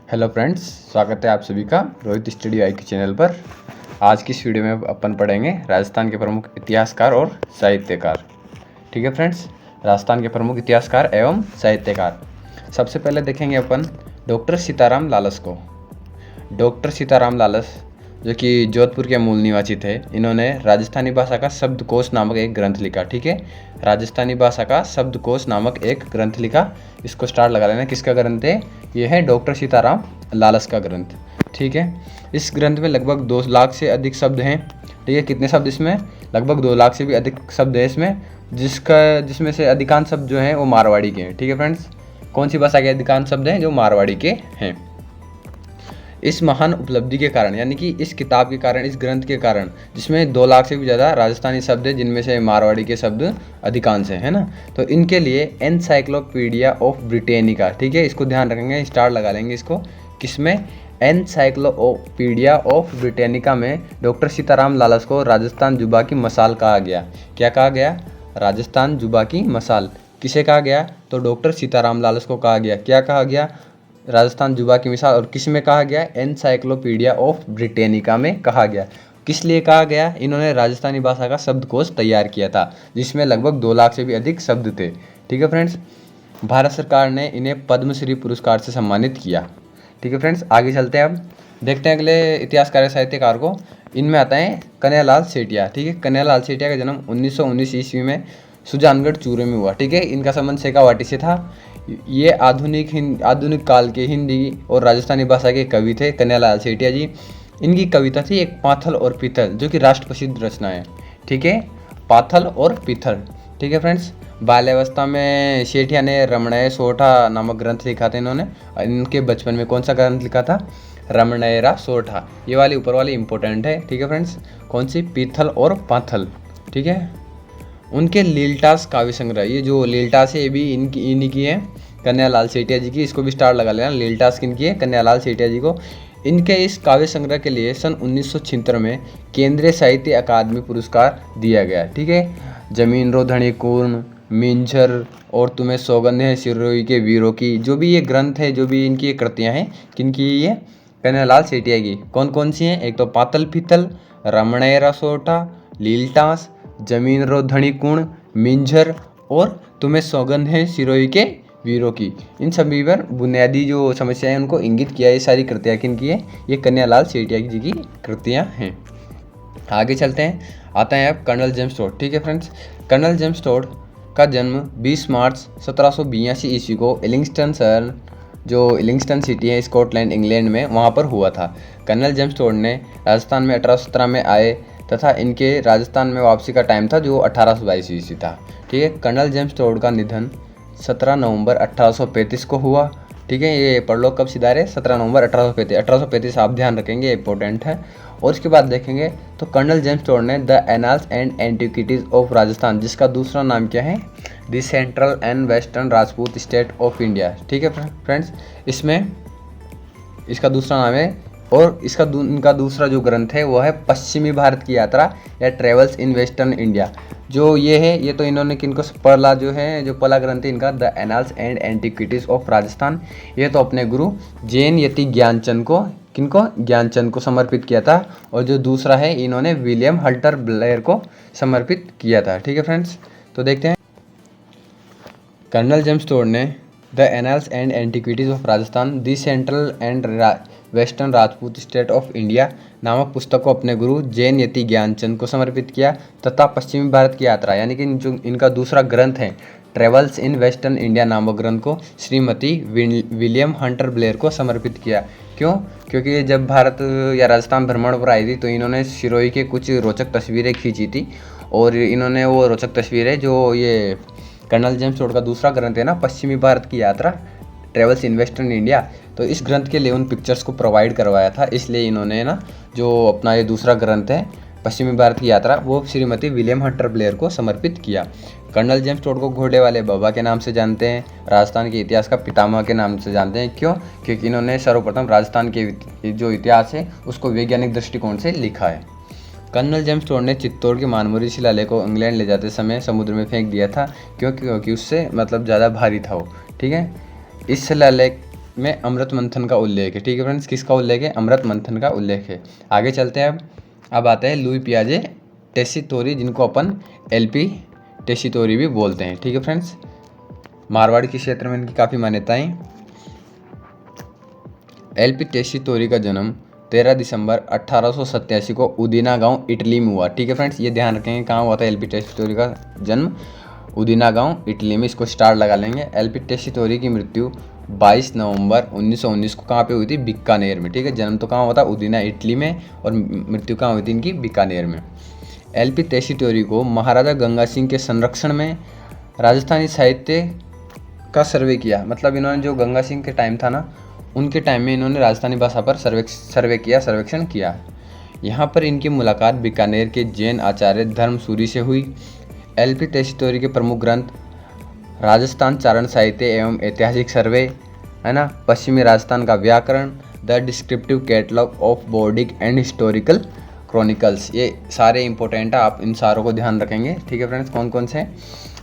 Hello friends, स्वागत है आप सभी का रोहित स्टडी आई के चैनल पर। आज की इस वीडियो में अपन पढ़ेंगे राजस्थान के प्रमुख इतिहासकार और साहित्यकार। ठीक है फ्रेंड्स, राजस्थान के प्रमुख इतिहासकार एवं साहित्यकार। सबसे पहले देखेंगे अपन डॉक्टर सीताराम लालस को। डॉक्टर सीताराम लालस जो कि जोधपुर के मूल निवासी थे, इन्होंने राजस्थानी भाषा का शब्दकोश नामक एक ग्रंथ लिखा। ठीक है, राजस्थानी भाषा का शब्दकोश नामक एक ग्रंथ लिखा। इसको स्टार लगा लेना, किसका ग्रंथ है? ये है डॉक्टर सीताराम लालस का ग्रंथ। ठीक है, इस ग्रंथ में लगभग 2 लाख से अधिक शब्द हैं। ठीक है, कितने शब्द इसमें? लगभग 2 लाख से भी अधिक शब्द है इसमें, जिसमें से अधिकांश शब्द जो हैं वो मारवाड़ी के हैं। ठीक है फ्रेंड्स, कौन सी भाषा के अधिकांश शब्द हैं? जो मारवाड़ी के हैं। इस महान उपलब्धि के कारण, यानी कि इस किताब के कारण, इस ग्रंथ के कारण, जिसमें 2 लाख से भी ज़्यादा राजस्थानी शब्द हैं, जिनमें से मारवाड़ी के शब्द अधिकांश हैं, है ना। तो इनके लिए एनसाइक्लोपीडिया ऑफ ब्रिटेनिका, ठीक है, इसको ध्यान रखेंगे, स्टार लगा लेंगे इसको। किसमें? एनसाइक्लोपीडिया ऑफ ब्रिटेनिका में डॉक्टर सीताराम लालस को राजस्थान जुबा की मसाल कहा गया। क्या कहा गया? राजस्थान जुबा की मसाल। किसे कहा गया? तो डॉक्टर सीताराम लालस को कहा गया। क्या कहा गया? राजस्थान जुबा की मिसाल। और किस में कहा गया? एनसाइक्लोपीडिया ऑफ ब्रिटेनिका में कहा गया। किस लिए कहा गया? इन्होंने राजस्थानी भाषा का शब्दकोश तैयार किया था, जिसमें लगभग 2 लाख से भी अधिक शब्द थे। ठीक है फ्रेंड्स, भारत सरकार ने इन्हें पद्मश्री पुरस्कार से सम्मानित किया। ठीक है फ्रेंड्स, आगे चलते हैं। अब देखते हैं अगले इतिहासकार साहित्यकार को। इनमें आता है कन्हैयालाल सेठिया। ठीक है, कन्हैयालाल सेठिया का जन्म 1919 ईस्वी में सुजानगढ़ चूरू में हुआ। ठीक है, इनका संबंध शेखावाटी से था। ये आधुनिक काल के हिंदी और राजस्थानी भाषा के कवि थे कन्हैयालाल सेठिया जी। इनकी कविता थी एक पाथल और पीथल, जो कि राष्ट्र प्रसिद्ध रचना है। ठीक है, पाथल और पीथल। ठीक है फ्रेंड्स, बाल्यावस्था में सेठिया ने रमणय सोठा नामक ग्रंथ लिखा था इन्होंने। इनके बचपन में कौन सा ग्रंथ लिखा था? रमणयरा सोठा। ये वाली ऊपर वाली इंपॉर्टेंट है। ठीक है फ्रेंड्स, कौन सी? पीथल और पाथल। ठीक है, उनके लीलटास काव्य संग्रह, ये जो लीलटास है ये भी इन्हीं की है, कन्हैयालाल सेठिया जी की। इसको भी स्टार लगा लेना। लीलटास किनकी है? कन्हैयालाल सेठिया जी को। इनके इस काव्य संग्रह के लिए सन 1976 में केंद्रीय साहित्य अकादमी पुरस्कार दिया गया। ठीक है, जमीन रो धनी कूर्ण, मिंझर और तुम्हें सौगंध है सिरोही के वीरों की, जो भी ये ग्रंथ है, जो भी इनकी ये कृतियाँ हैं, किनकी? ये कन्हैयालाल सेठिया की। कौन कौन सी हैं? एक तो पातल पीतल, रमणेरा सोठा, लीलटास, जमीन रो धनी कुण, मिंझर और तुम्हें सौगंध है सिरोही के वीरों की। इन सभी पर बुनियादी जो समस्याएं उनको इंगित किया। ये सारी कृतियाँ किनकी है? ये कन्हैयालाल सेठिया जी की कृतियाँ हैं। आगे चलते हैं, आता है अब कर्नल जेम्स टोड। ठीक है फ्रेंड्स, कर्नल जेम्स टोड का जन्म 20 मार्च 1782 ईस्वी को इलिंगस्टन शहर, जो इलिंगस्टन सिटी है स्कॉटलैंड इंग्लैंड में, वहाँ पर हुआ था। कर्नल जेम्स टोड ने राजस्थान में 1817 में आए तथा इनके राजस्थान में वापसी का टाइम था जो 1822 ईस्वी था। ठीक है, कर्नल जेम्स टोड का निधन 17 नवंबर 1835 को हुआ। ठीक है, ये पढ़ लो कब सीधा है? 17 नवंबर 1835। 1835 आप ध्यान रखेंगे, इंपॉर्टेंट है। और इसके बाद देखेंगे तो कर्नल जेम्स टोड ने the annals and antiquities of Rajasthan, जिसका दूसरा नाम क्या है? The central and western Rajput state of India. ठीक है फ्रेंड्स, इसमें इसका दूसरा नाम है। और इनका दूसरा जो ग्रंथ है वो है पश्चिमी भारत की यात्रा या ट्रेवल्स इन वेस्टर्न इंडिया। जो ये है, ये तो इन्होंने किनको पहला जो है, जो पहला ग्रंथ है इनका the annals and antiquities of Rajasthan, ये तो अपने गुरु जैन यति ज्ञानचंद को, किनको? ज्ञानचंद को समर्पित किया था। और जो दूसरा है इन्होंने विलियम हल्टर ब्लेयर को समर्पित किया था। ठीक है फ्रेंड्स, तो देखते हैं। कर्नल जेम्स टोड ने the annals and antiquities of Rajasthan, the central and western Rajput state of India नामक पुस्तक को अपने गुरु जैन यति ज्ञानचंद को समर्पित किया तथा पश्चिमी भारत की यात्रा, यानी कि जो इनका दूसरा ग्रंथ है ट्रेवल्स इन वेस्टर्न इंडिया नामक ग्रंथ को श्रीमती विलियम हंटर ब्लेयर को समर्पित किया। क्यों? क्योंकि जब भारत या राजस्थान भ्रमण पर आई थी तो इन्होंने सिरोही के कुछ रोचक तस्वीरें खींची थी। और इन्होंने वो रोचक तस्वीरें, जो ये कर्नल जेम्स टोड का दूसरा ग्रंथ है ना, पश्चिमी भारत की यात्रा, ट्रेवल्स इन वेस्टर्न इंडिया, तो इस ग्रंथ के लिए उन पिक्चर्स को प्रोवाइड करवाया था। इसलिए इन्होंने ना जो अपना ये दूसरा ग्रंथ है पश्चिमी भारत की यात्रा, वो श्रीमती विलियम हंटर ब्लेयर को समर्पित किया। कर्नल जेम्स टोड को घोड़े वाले बाबा के नाम से जानते हैं, राजस्थान के इतिहास का पितामह के नाम से जानते हैं। क्यों? क्योंकि इन्होंने सर्वप्रथम राजस्थान के जो इतिहास है उसको वैज्ञानिक दृष्टिकोण से लिखा है। कर्नल जेम्स टोड ने चित्तौड़ के मानमोरी शिलालेख को इंग्लैंड ले जाते समय समुद्र में फेंक दिया था, क्योंकि उससे मतलब ज़्यादा भारी था वो। ठीक है, इस शिलालेख में अमृत मंथन का उल्लेख है। ठीक है फ्रेंड्स, किसका उल्लेख है? अमृत मंथन का उल्लेख है। आगे चलते हैं। अब आता है लुई पियाजे टेसीतोरी, जिनको अपन एलपी टेसीतोरी भी बोलते हैं। ठीक है फ्रेंड्स, मारवाड़ के क्षेत्र में इनकी काफ़ी मान्यताएं। एलपी टेसीतोरी का जन्म 13 दिसंबर 1887 को उदीना गांव इटली में हुआ। ठीक है फ्रेंड्स, ये ध्यान रखेंगे कहाँ हुआ था एलपी टेसीतोरी का जन्म? उदीना गांव इटली में। इसको स्टार लगा लेंगे। एलपी टेसीतोरी की मृत्यु 22 नवंबर 1919 को कहाँ पे हुई थी? बीकानेर में। ठीक है, जन्म तो कहाँ हुआ था? उदीना इटली में, और मृत्यु कहाँ हुई थी इनकी? बीकानेर में। एलपी टेसीतोरी को महाराजा गंगा सिंह के संरक्षण में राजस्थानी साहित्य का सर्वे किया। मतलब इन्होंने जो गंगा सिंह के टाइम था ना, उनके टाइम में इन्होंने राजस्थानी भाषा पर सर्वेक्षण किया। यहाँ पर इनकी मुलाकात बीकानेर के जैन आचार्य धर्मसूरी से हुई। एलपी टेसीतोरी के प्रमुख ग्रंथ राजस्थान चारण साहित्य एवं ऐतिहासिक सर्वे, है ना, पश्चिमी राजस्थान का व्याकरण, द डिस्क्रिप्टिव कैटलॉग ऑफ बौद्धिक एंड हिस्टोरिकल क्रॉनिकल्स, ये सारे इंपॉर्टेंट है, आप इन सारों को ध्यान रखेंगे। ठीक है फ्रेंड्स, कौन कौन से?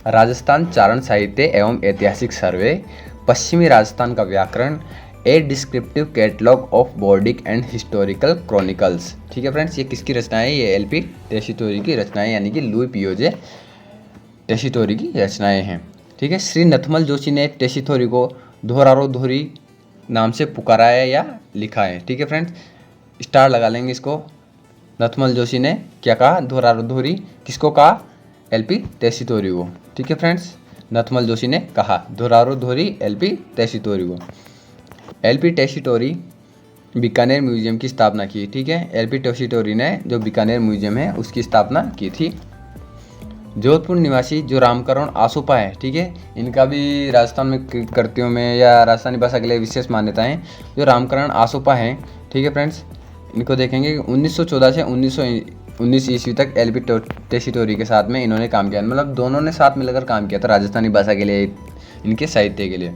राजस्थान चारण साहित्य एवं ऐतिहासिक सर्वे, पश्चिमी राजस्थान का व्याकरण, ए डिस्क्रिप्टिव कैटलॉग ऑफ बौद्धिक एंड हिस्टोरिकल क्रॉनिकल्स। ठीक है फ्रेंड्स, ये किसकी रचना है? ये एलपी टेसीतोरी की रचनाएं, यानी कि लुई पियाजे टेसीतोरी की रचनाएं हैं। ठीक है, श्री नथमल जोशी ने टेसीतोरी को धोरारोधोरी नाम से पुकारा है या लिखा है। ठीक है फ्रेंड्स, स्टार लगा लेंगे इसको। नथमल जोशी ने क्या कहा? धोरारोधोरी। किसको कहा? एलपी टेसीतोरी को। ठीक है फ्रेंड्स, नथमल जोशी ने कहा धोरारोधोरी एलपी टेसीतोरी को। एलपी टेसीतोरी बीकानेर म्यूजियम की स्थापना की। ठीक है, एलपी टेसीतोरी ने जो बीकानेर म्यूजियम है उसकी स्थापना की थी। जोधपुर निवासी जो रामकरण आसोपा है, ठीक है, इनका भी राजस्थान में कृतियों में या राजस्थानी भाषा के लिए विशेष मान्यताएं। जो रामकरण आसोपा हैं, ठीक है फ्रेंड्स, इनको देखेंगे 1914 से 1919 ईस्वी तक एलपी टेसीतोरी के साथ में इन्होंने काम किया। मतलब दोनों ने साथ मिलकर काम किया था राजस्थानी भाषा के लिए, इनके साहित्य के लिए।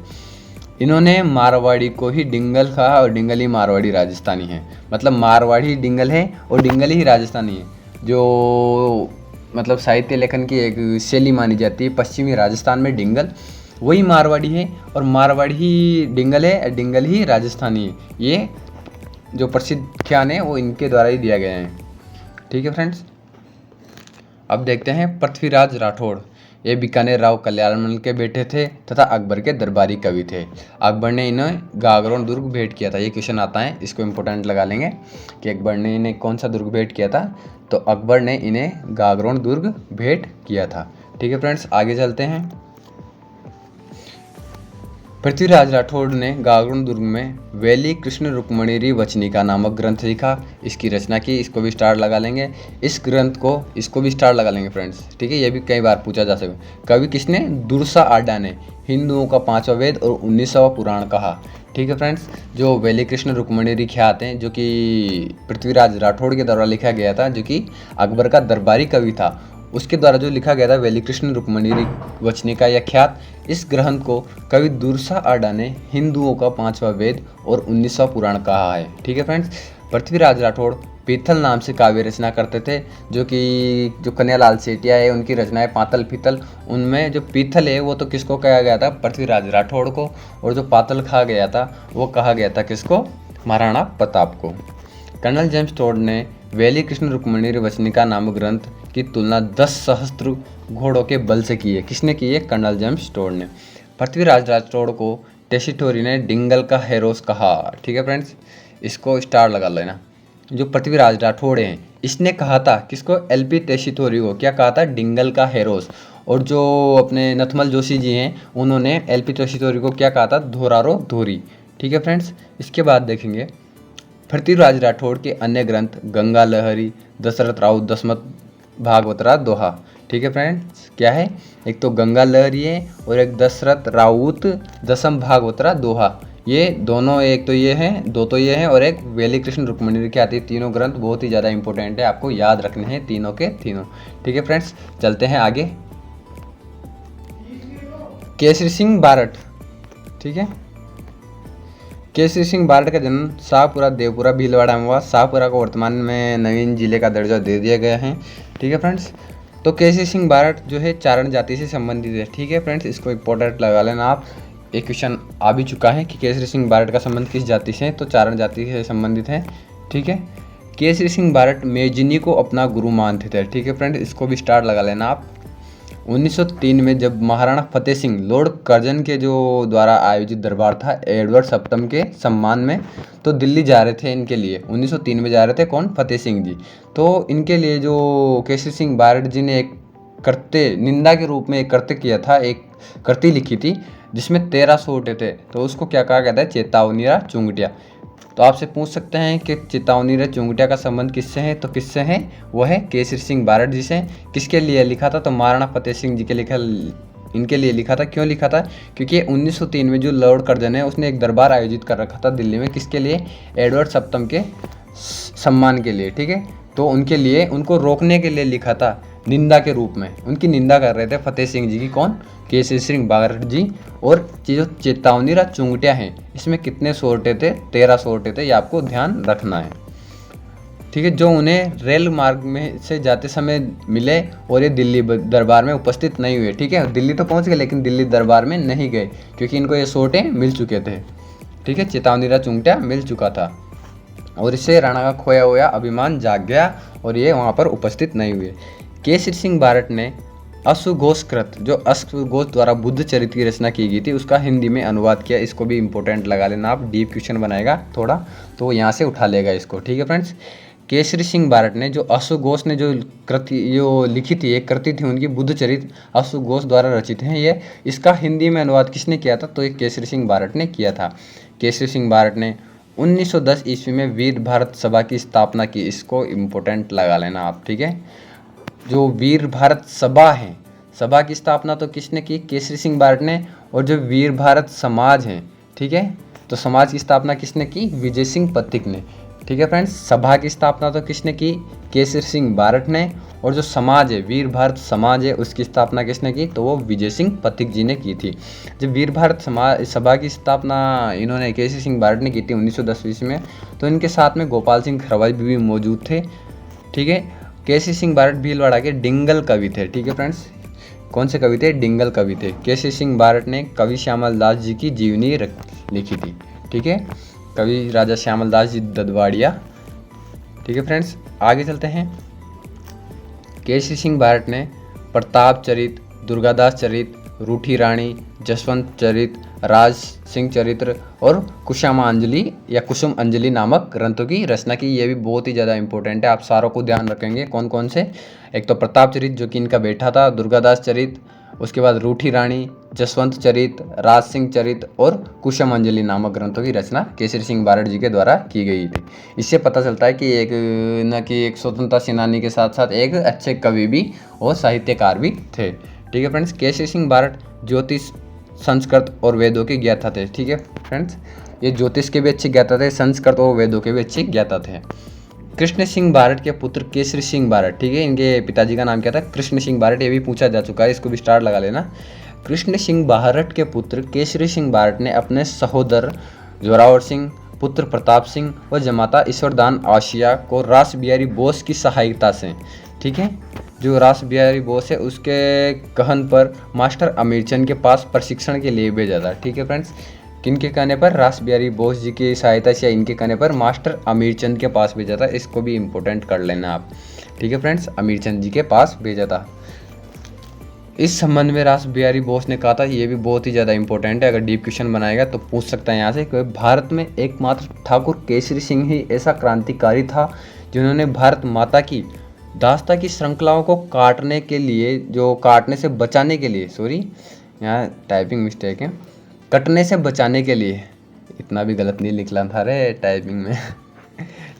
इन्होंने मारवाड़ी को ही डिंगल कहा और डिंगल ही मारवाड़ी राजस्थानी है। मतलब मारवाड़ी डिंगल है और डिंगल ही राजस्थानी है। जो मतलब साहित्य लेखन की एक शैली मानी जाती है पश्चिमी राजस्थान में डिंगल, वही मारवाड़ी है, और मारवाड़ी ही डिंगल है, डिंगल ही राजस्थानी है। ये जो प्रसिद्ध ख्यान है वो इनके द्वारा ही दिया गया है। ठीक है फ्रेंड्स, अब देखते हैं पृथ्वीराज राठौड़। ये बीकानेर राव कल्याणमल के बेटे थे तथा अकबर के दरबारी कवि थे। अकबर ने इन्हें गागरोन दुर्ग भेंट किया था। ये क्वेश्चन आता है, इसको इम्पोर्टेंट लगा लेंगे कि अकबर ने इन्हें कौन सा दुर्ग भेंट किया था? तो अकबर ने इन्हें गागरोन दुर्ग भेंट किया था। ठीक है फ्रेंड्स, आगे चलते हैं। पृथ्वीराज राठौड़ ने गागरोन दुर्ग में वैली कृष्ण रुक्मणी वचनिका नामक ग्रंथ लिखा, इसकी रचना की। इसको भी स्टार लगा लेंगे। इस ग्रंथ को, इसको भी स्टार लगा लेंगे फ्रेंड्स। ठीक है, ये भी कई बार पूछा जा सकता। कवि किसने? दुर्सा आडा ने हिंदुओं का 5वां वेद और 19वां पुराण कहा। ठीक है फ्रेंड्स, जो वैली कृष्ण रुक्मणी ख्यात हैं, जो कि पृथ्वीराज राठौड़ के द्वारा लिखा गया था, जो कि अकबर का दरबारी कवि था, उसके द्वारा जो लिखा गया था वैली कृष्ण रुक्मणी वचनिका या ख्यात, इस ग्रंथ को कवि दुर्सा आडा ने हिंदुओं का 5वां वेद और 19वां पुराण कहा है। ठीक है फ्रेंड्स, पृथ्वीराज राठौड़ पीथल नाम से काव्य रचना करते थे, जो कन्हैयालाल सेठिया है उनकी रचनाएं पातल पीतल, उनमें जो पीथल है वो तो किसको कहा गया था? पृथ्वीराज राठौड़ को, और जो पातल कहा गया था वो कहा गया था किसको? महाराणा प्रताप को। कर्नल जेम्स टोड ने वैली कृष्ण रुक्मणी वचनिका नामक ग्रंथ की तुलना 10 सहस्त्र घोड़ों के बल से की है। किसने की है? कर्नल जेम्स टोड ने। पृथ्वीराज राठौड़ को टेसीतोरी ने डिंगल का हेरोस कहा। ठीक है फ्रेंड्स, इसको स्टार लगा लेना। जो पृथ्वीराज राठौड़ हैं, इसने कहा था किसको? एलपी टेसीतोरी को। क्या कहा था? डिंगल का हेरोस। और जो अपने नथमल जोशी जी हैं, उन्होंने एलपी टेसीतोरी को क्या कहा था? धोरारो धोरी। ठीक है फ्रेंड्स, इसके बाद देखेंगे पृथ्वीराज राठौड़ के अन्य ग्रंथ गंगा लहरी, दशरथ राउत दशमत भागवतरा दोहा। ठीक है फ्रेंड्स, क्या है? एक तो गंगा लहरी है और एक दशरथ राउत दशम भागवतरा दोहा। ये दोनों, एक तो ये हैं, दो तो ये हैं, और एक वैली कृष्ण रुक्मणी की आती है। तीनों ग्रंथ बहुत ही ज़्यादा इंपॉर्टेंट है, आपको याद रखने हैं तीनों के तीनों। ठीक है फ्रेंड्स, चलते हैं आगे। केसरी सिंह बारठ। ठीक है, केसरी सिंह बारठ का जन्म शाहपुरा देवपुरा भीलवाड़ा में हुआ। शाहपुरा को वर्तमान में नवीन जिले का दर्जा दे दिया गया है। ठीक है फ्रेंड्स, तो केसरी सिंह बारठ जो है चारण जाति से संबंधित है। ठीक है फ्रेंड्स, इसको इंपॉर्टेंट लगा लेना आप। एक क्वेश्चन आ भी चुका है कि केसरी सिंह बारट का संबंध किस जाति से है, तो चारण जाति से संबंधित है। ठीक है, केसरी सिंह बारट मेजनी को अपना गुरु मानते थे। ठीक है फ्रेंड, इसको भी स्टार लगा लेना आप। 1903 में जब महाराणा फतेह सिंह लॉर्ड कर्जन के जो द्वारा आयोजित दरबार था एडवर्ड सप्तम के सम्मान में, तो दिल्ली जा रहे थे इनके लिए। 1903 में जा रहे थे कौन, फतेह सिंह जी। तो इनके लिए जो केसरी सिंह बारट जी ने एक कृत्य निंदा के रूप में एक कृत्य किया था, एक कृति लिखी थी जिसमें 13 सोटे थे, तो उसको क्या कहा गया था, चेतावनी चुंगटिया। तो आपसे पूछ सकते हैं कि चेतावनी चुंगटिया का संबंध किससे है, तो किससे है, वो है केसरी सिंह बारट जी से। किसके लिए लिखा था, तो महाराणा फतेह सिंह जी के इनके लिए लिखा था। क्यों लिखा था, क्योंकि 1903 में जो लॉर्ड कर्जन है उसने एक दरबार आयोजित कर रखा था दिल्ली में, किसके लिए, एडवर्ड सप्तम के सम्मान के लिए। ठीक है, तो उनके लिए उनको रोकने के लिए लिखा था, निंदा के रूप में उनकी निंदा कर रहे थे फतेह सिंह जी की, कौन, केसरी सिंह बारट जी। और जो चेतावनी चुंगटिया हैं इसमें कितने सोरठे थे, 13 सोरठे थे, ये आपको ध्यान रखना है। ठीक है, जो उन्हें रेल मार्ग में से जाते समय मिले और ये दिल्ली दरबार में उपस्थित नहीं हुए। ठीक है, दिल्ली तो पहुंच गए लेकिन दिल्ली दरबार में नहीं गए क्योंकि इनको ये सोरठे मिल चुके थे। ठीक है, चेतावनी चुंगटिया मिल चुका था और इससे राणा का खोया हुआ अभिमान जाग गया और ये वहाँ पर उपस्थित नहीं हुए। केसरी सिंह बारट ने अश्वघोष कृत, जो अश्वघोष द्वारा बुद्ध चरित्र की रचना की गई थी, उसका हिंदी में अनुवाद किया। इसको भी इंपॉर्टेंट लगा लेना आप, डीप क्वेश्चन बनाएगा थोड़ा तो यहाँ से उठा लेगा इसको। ठीक है फ्रेंड्स, केसरी सिंह बारट ने जो अश्वघोष ने जो कृति जो लिखी थी, एक कृति थी उनकी बुद्ध चरित्र, अश्वघोष द्वारा रचित हैं ये। इसका हिंदी में अनुवाद किसने किया था, तो ये केसरी सिंह बारट ने किया था। केसरी सिंह बारट ने 1910 ईस्वी में वीर भारत सभा की स्थापना की। इसको इम्पोर्टेंट लगा लेना आप। ठीक है, जो वीर भारत सभा है, सभा की स्थापना तो किसने की, केसरी सिंह बारट ने। और जो वीर भारत समाज है, ठीक है, तो समाज की स्थापना किसने की, विजय सिंह पथिक ने। ठीक है फ्रेंड्स, सभा की स्थापना तो किसने की, केसरी सिंह बारट ने। और जो समाज है, वीर भारत समाज है, उसकी स्थापना किसने की, तो वो विजय सिंह पथिक जी ने की थी। जब वीर भारत समाज सभा की स्थापना इन्होंने केसरी सिंह बारट ने की थी 1910 ईस्वी में, तो इनके साथ में गोपाल सिंह खरवाई भी मौजूद थे। ठीक है, केसरी सिंह बारट भीलवाड़ा के डिंगल कवि थे। ठीक है फ्रेंड्स, कौन से कवि थे, डिंगल कवि थे। केसरी सिंह बारट ने कवि श्यामल दास जी की जीवनी लिखी थी। ठीक है, कवि राजा श्यामल दास जी ददवाड़िया। ठीक है फ्रेंड्स, आगे चलते हैं। केसरी सिंह बारट ने प्रताप चरित, दुर्गादास चरित, रूठी रानी, जसवंत चरित, राज सिंह चरित्र और कुसुमांजलि या कुसुम अंजलि नामक ग्रंथों की रचना की। ये भी बहुत ही ज़्यादा इंपॉर्टेंट है, आप सारों को ध्यान रखेंगे। कौन कौन से, एक तो प्रताप चरित जो कि इनका बेटा था, दुर्गादास चरित, उसके बाद रूठी रानी, जसवंत चरित, राज सिंह चरित और कुसुम अंजलि नामक ग्रंथों की रचना केसरी सिंह बारट जी के द्वारा की गई थी। इससे पता चलता है कि एक स्वतंत्रता सेनानी के साथ साथ एक अच्छे कवि भी और साहित्यकार भी थे। ठीक है फ्रेंड्स, केसरी सिंह बारट ज्योतिष, संस्कृत और वेदों के ज्ञाता थे। ठीक है फ्रेंड्स, ये ज्योतिष के भी अच्छे ज्ञाता थे, संस्कृत और वेदों के भी अच्छे ज्ञाता थे। कृष्ण सिंह बारट के पुत्र केसरी सिंह बारट, ठीक है, इनके पिताजी का नाम क्या था, कृष्ण सिंह बारट, ये भी पूछा जा चुका है, इसको भी स्टार लगा लेना। कृष्ण सिंह बारट के पुत्र केसरी सिंह बारट ने अपने सहोदर जोरावर सिंह, पुत्र प्रताप सिंह और जमाता ईश्वरदान आशिया को रास बिहारी बोस की सहायता से, ठीक है, जो रास बिहारी बोस है उसके कहन पर मास्टर अमीरचंद के पास प्रशिक्षण के लिए भेजा था। ठीक है फ्रेंड्स, किनके कहने पर, रास बिहारी बोस जी की सहायता से इनके कहने पर मास्टर अमीरचंद के पास भेजा था। इसको भी इम्पोर्टेंट कर लेना आप। ठीक है फ्रेंड्स, अमीरचंद जी के पास भेजा था। इस संबंध में रास बिहारी बोस ने कहा था, ये भी बहुत ही ज़्यादा इंपॉर्टेंट है, अगर डीप क्वेश्चन बनाएगा तो पूछ सकता है यहाँ से कि भारत में एकमात्र ठाकुर केसरी सिंह ही ऐसा क्रांतिकारी था जिन्होंने भारत माता की दास्ता की श्रृंखलाओं को काटने के लिए, जो काटने से बचाने के लिए, सॉरी यहाँ टाइपिंग मिस्टेक है, कटने से बचाने के लिए, इतना भी गलत नहीं लिखना था रे टाइपिंग में।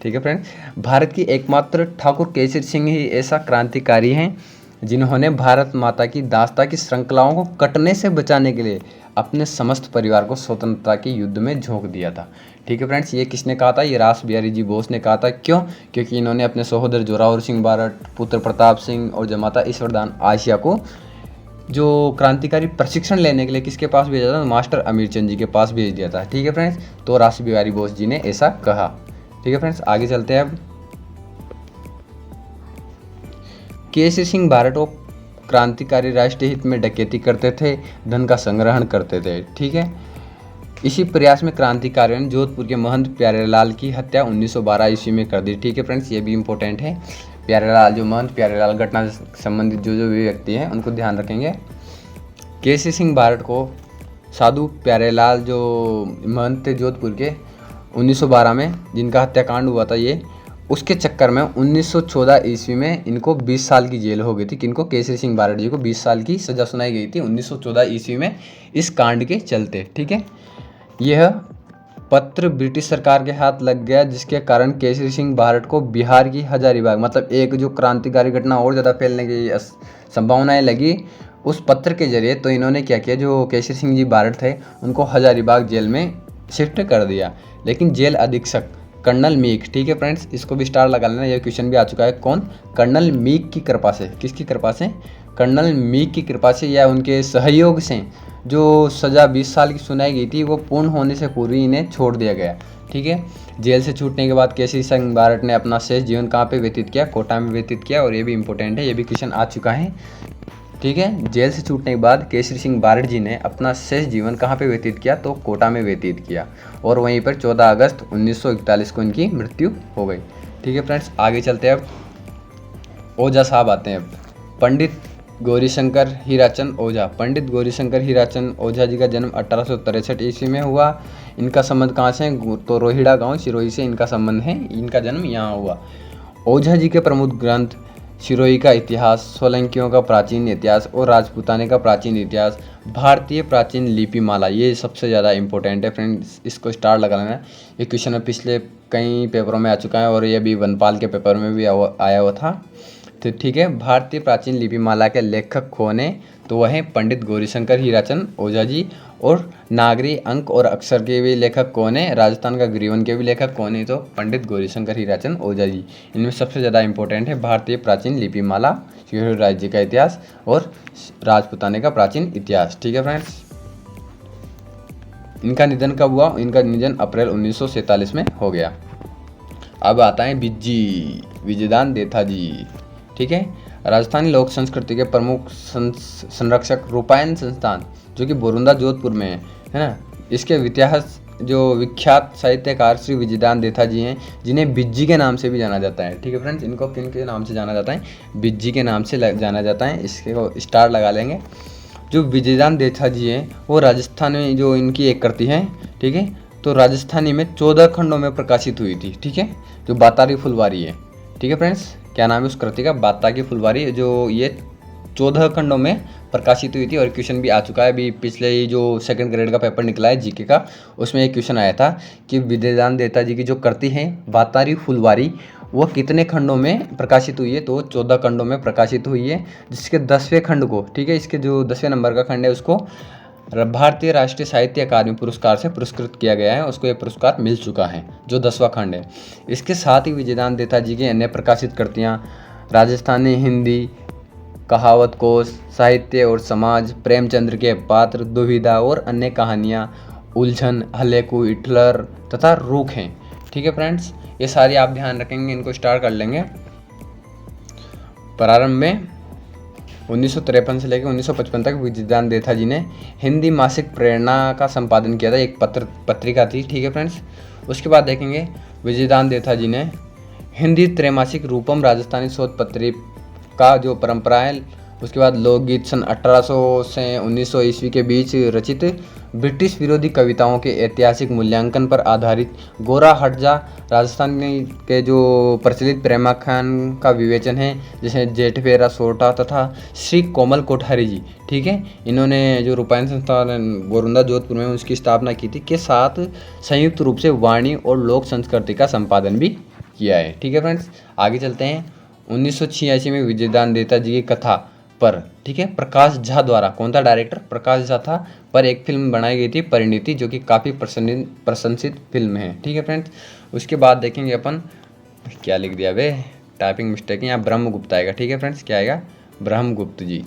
ठीक है फ्रेंड्स, भारत की एकमात्र ठाकुर केसरी सिंह ही ऐसा क्रांतिकारी हैं जिन्होंने भारत माता की दास्ता की श्रृंखलाओं को कटने से बचाने के लिए अपने समस्त परिवार को स्वतंत्रता के युद्ध में झोंक दिया था। ठीक है फ्रेंड्स, ये किसने कहा था, ये रास बिहारी जी बोस ने कहा था। क्यों, क्योंकि इन्होंने अपने सहोदर जोरावर सिंह बारट, पुत्र प्रताप सिंह और जमाता ईश्वरदान आशिया को जो क्रांतिकारी प्रशिक्षण लेने के लिए किसके पास भेजा था, मास्टर अमीरचंद जी के पास भेज दिया था। ठीक है फ्रेंड्स, तो रास बिहारी बोस जी ने ऐसा कहा। ठीक है फ्रेंड्स, आगे चलते हैं अब। केसरी सिंह बारट को क्रांतिकारी राष्ट्रीय हित में डकैती करते थे, धन का संग्रहण करते थे। ठीक है, इसी प्रयास में क्रांतिकारियों ने जोधपुर के महंत प्यारेलाल की हत्या 1912 ईस्वी में कर दी। ठीक है फ्रेंड्स, ये भी इम्पोर्टेंट है। प्यारेलाल, जो महंत प्यारेलाल घटना से संबंधित जो भी व्यक्ति हैं उनको ध्यान रखेंगे। केसरी सिंह बारड को साधु प्यारेलाल जो महंत थे जोधपुर के 1912 में जिनका हत्याकांड हुआ था, ये उसके चक्कर में 1914 ईस्वी में इनको 20 साल की जेल हो गई थी। किनको? केसरी सिंह बारड जी को 20 साल की सज़ा सुनाई गई थी 1914 ईस्वी में इस कांड के चलते। ठीक है, यह पत्र ब्रिटिश सरकार के हाथ लग गया, जिसके कारण केसरी सिंह बारड को बिहार की हजारीबाग, मतलब एक जो क्रांतिकारी घटना और ज़्यादा फैलने की संभावनाएं लगी उस पत्र के जरिए, तो इन्होंने क्या किया, जो केसरी सिंह जी बारड थे उनको हजारीबाग जेल में शिफ्ट कर दिया। लेकिन जेल अधीक्षक कर्नल मीक, ठीक है फ्रेंड्स, इसको भी स्टार लगा लेना, यह क्वेश्चन भी आ चुका है। कौन? कर्नल मीक की कृपा से। किसकी कृपा से? कर्नल मीक की कृपा से या उनके सहयोग से जो सज़ा 20 साल की सुनाई गई थी वो पूर्ण होने से पूर्व ही इन्हें छोड़ दिया गया। ठीक है, जेल से छूटने के बाद केसरी सिंह बारड ने अपना शेष जीवन कहाँ पे व्यतीत किया? कोटा में व्यतीत किया। और ये भी इंपॉर्टेंट है, ये भी क्वेश्चन आ चुका है। ठीक है, जेल से छूटने के बाद केसरी सिंह बारड जी ने अपना शेष जीवन कहाँ पे व्यतीत किया? तो कोटा में व्यतीत किया और वहीं पर 14 अगस्त 1941 को इनकी मृत्यु हो गई। ठीक है फ्रेंड्स, आगे चलते हैं। अब ओझा साहब आते हैं। अब पंडित गौरीशंकर हीराचंद ओझा। पंडित गौरीशंकर हीराचंद ओझा जी का जन्म 1863 ईस्वी में हुआ। इनका संबंध कहाँ से है? तो रोहिड़ा गांव सिरोही से इनका संबंध है, इनका जन्म यहाँ हुआ। ओझा जी के प्रमुख ग्रंथ सिरोही का इतिहास, सोलंकियों का प्राचीन इतिहास और राजपूताने का प्राचीन इतिहास, भारतीय प्राचीन लिपिमाला, ये सबसे ज़्यादा इंपॉर्टेंट है फ्रेंड्स, इसको स्टार लगा लेना। ये क्वेश्चन पिछले कई पेपरों में आ चुका है और ये भी वनपाल के पेपर में भी आया हुआ था। तो ठीक है, भारतीय प्राचीन लिपिमाला के लेखक कौन है? तो वह हैं पंडित गौरीशंकर हीराचंद ओझा जी। और नागरी अंक और अक्षर के भी लेखक कौन है? राजस्थान का ग्रीवन के भी लेखक कौन है? तो पंडित गौरीशंकर हीराचंद ओझा जी। इनमें सबसे ज़्यादा इंपॉर्टेंट है भारतीय प्राचीन लिपिमाला, सिरोही राज्य का इतिहास और राजपूताने का प्राचीन इतिहास। ठीक है फ्रेंड्स, इनका निधन कब हुआ? इनका निधन अप्रैल 1947 में हो गया। अब आता है बिज्जी विजयदान देथा जी। ठीक है, राजस्थानी लोक संस्कृति के प्रमुख संरक्षक रूपायन संस्थान जो कि बोरुंदा जोधपुर में है ना, इसके इतिहास जो विख्यात साहित्यकार श्री विजयदान देथा जी हैं, जिन्हें बिज्जी के नाम से भी जाना जाता है। ठीक है फ्रेंड्स, इनको किन के नाम से जाना जाता है? बिज्जी के नाम से जाना जाता है, इसके को स्टार लगा लेंगे। जो विजयदान देथा जी हैं वो राजस्थान में जो इनकी एक कृति है, ठीक है, तो राजस्थानी में 14 खंडों में प्रकाशित हुई थी। ठीक है, जो बातारी फुलवारी है। ठीक है फ्रेंड्स, क्या नाम है उस कृति का? बाता की फुलवारी, जो ये 14 खंडों में प्रकाशित हुई थी। और क्वेश्चन भी आ चुका है, अभी पिछले ही जो सेकंड ग्रेड का पेपर निकला है जीके का, उसमें एक क्वेश्चन आया था कि विजयदान देथा जी की जो कृति है बातारी फुलवारी वो कितने खंडों में प्रकाशित हुई है? तो 14 खंडों में प्रकाशित हुई है, जिसके 10वें खंड को, ठीक है, इसके जो 10वें नंबर का खंड है उसको भारतीय राष्ट्रीय साहित्य अकादमी पुरस्कार से पुरस्कृत किया गया है, उसको ये पुरस्कार मिल चुका है, जो 10वां खंड है। इसके साथ ही विजयदान देथा जी की अन्य प्रकाशित कृतियाँ राजस्थानी हिंदी, कहावत कोश, साहित्य और समाज, प्रेमचंद्र के पात्र, दुविधा और अन्य कहानियाँ, उलझन, हलेकू, हिटलर तथा रूख हैं। ठीक है फ्रेंड्स, ये सारी आप ध्यान रखेंगे, इनको स्टार कर लेंगे। प्रारंभ में 1953 से लेकर 1955 तक विजयदान देथा जी ने हिंदी मासिक प्रेरणा का संपादन किया था, एक पत्रिका थी। ठीक है फ्रेंड्स, उसके बाद देखेंगे विजयदान देथा जी ने हिंदी त्रैमासिक रूपम राजस्थानी शोध पत्रिका जो परंपरा है, उसके बाद लोकगीत सन 1800 से 1900 ईस्वी के बीच रचित ब्रिटिश विरोधी कविताओं के ऐतिहासिक मूल्यांकन पर आधारित गोरा हटजा राजस्थान के जो प्रचलित प्रेमाख्यान का विवेचन है, जैसे जेठफेरा सोटा तथा श्री कोमल कोठारी जी। ठीक है, इन्होंने जो रूपायन संस्थान बोरुंदा जोधपुर में उसकी स्थापना की थी, के साथ संयुक्त रूप से वाणी और लोक संस्कृति का संपादन भी किया है। ठीक है फ्रेंड्स, आगे चलते हैं। 1986 में विजयदान देथा जी की कथा पर, ठीक है, प्रकाश झा द्वारा, कौन था डायरेक्टर? प्रकाश झा था, पर एक फिल्म बनाई गई थी परिणीति, जो कि काफ़ी प्रशंसित फिल्म है। ठीक है फ्रेंड्स, उसके बाद देखेंगे अपन, क्या लिख दिया वे, टाइपिंग मिस्टेक है, यहाँ ब्रह्मगुप्त आएगा। ठीक है फ्रेंड्स, क्या आएगा? ब्रह्मगुप्त जी,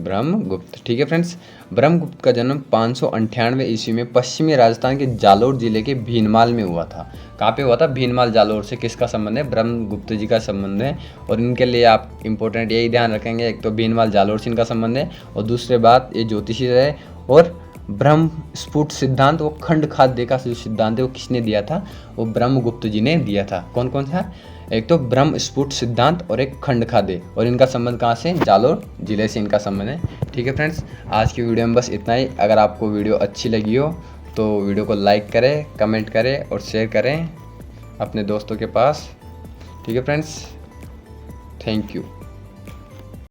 ब्रह्मगुप्त। ठीक है फ्रेंड्स, ब्रह्मगुप्त का जन्म 598 ईस्वी में पश्चिमी राजस्थान के जालोर जिले के भीनमाल में हुआ था। कहाँ पे हुआ था? भीनमाल जालोर से किसका संबंध है? ब्रह्मगुप्त जी का संबंध है। और इनके लिए आप इंपॉर्टेंट यही ध्यान रखेंगे, एक तो भीनमाल जालोर से इनका संबंध है, और दूसरी बात ये ज्योतिषी रहे। और ब्रह्म स्फुट सिद्धांत, वो खंड खाद्य का जो सिद्धांत है वो किसने दिया था? वो ब्रह्मगुप्त जी ने दिया था। कौन कौन सा? एक तो ब्रह्म स्फुट सिद्धांत और एक खंड खाद्य। और इनका संबंध कहाँ से? जालोर जिले से इनका संबंध है। ठीक है फ्रेंड्स, आज की वीडियो में बस इतना ही। अगर आपको वीडियो अच्छी लगी हो तो वीडियो को लाइक करें, कमेंट करें और शेयर करें अपने दोस्तों के पास। ठीक है फ्रेंड्स, थैंक यू।